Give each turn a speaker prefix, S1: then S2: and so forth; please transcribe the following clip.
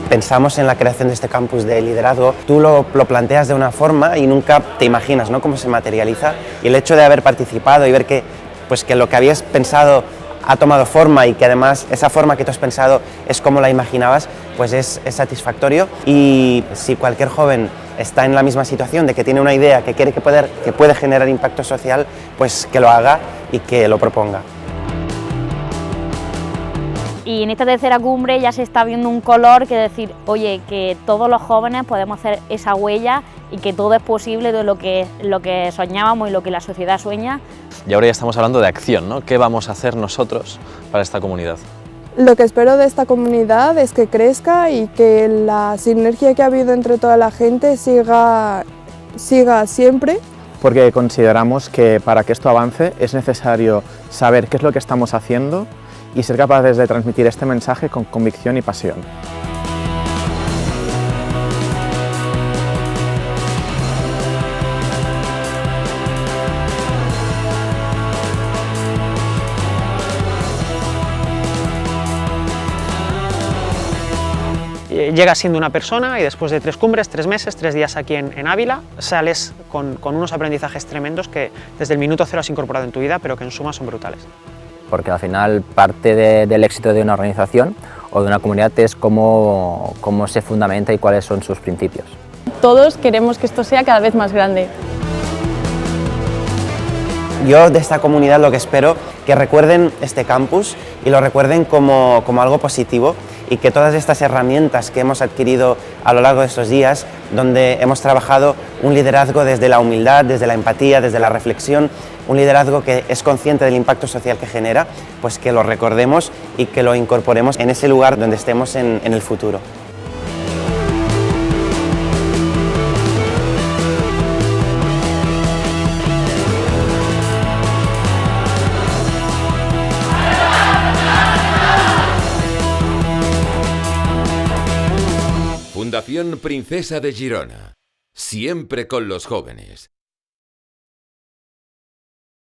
S1: Pensamos en la creación de este campus de liderazgo, tú lo planteas de una forma y nunca te imaginas, ¿no?, cómo se materializa, y el hecho de haber participado y ver que lo que habías pensado ha tomado forma y que además esa forma que tú has pensado es como la imaginabas, pues es satisfactorio. Y si cualquier joven está en la misma situación de que tiene una idea que quiere que puede generar impacto social, pues que lo haga y que lo proponga.
S2: Y en esta tercera cumbre ya se está viendo un color que decir, oye, que todos los jóvenes podemos hacer esa huella y que todo es posible de lo que soñábamos y lo que la sociedad sueña.
S3: Y ahora ya estamos hablando de acción, ¿no? ¿Qué vamos a hacer nosotros para esta comunidad?
S4: Lo que espero de esta comunidad es que crezca y que la sinergia que ha habido entre toda la gente siga siempre.
S5: Porque consideramos que para que esto avance es necesario saber qué es lo que estamos haciendo y ser capaces de transmitir este mensaje con convicción y pasión.
S6: Llegas siendo una persona y después de 3 cumbres, 3 meses, 3 días aquí en Ávila, sales con unos aprendizajes tremendos que desde el minuto cero has incorporado en tu vida, pero que en suma son brutales.
S7: Porque al final parte del éxito de una organización o de una comunidad es cómo se fundamenta y cuáles son sus principios.
S4: Todos queremos que esto sea cada vez más grande.
S1: Yo de esta comunidad lo que espero que recuerden este campus y lo recuerden como algo positivo, y que todas estas herramientas que hemos adquirido a lo largo de estos días, donde hemos trabajado un liderazgo desde la humildad, desde la empatía, desde la reflexión, un liderazgo que es consciente del impacto social que genera, pues que lo recordemos y que lo incorporemos en ese lugar donde estemos en el futuro.
S8: Fundación Princesa de Girona, siempre con los jóvenes.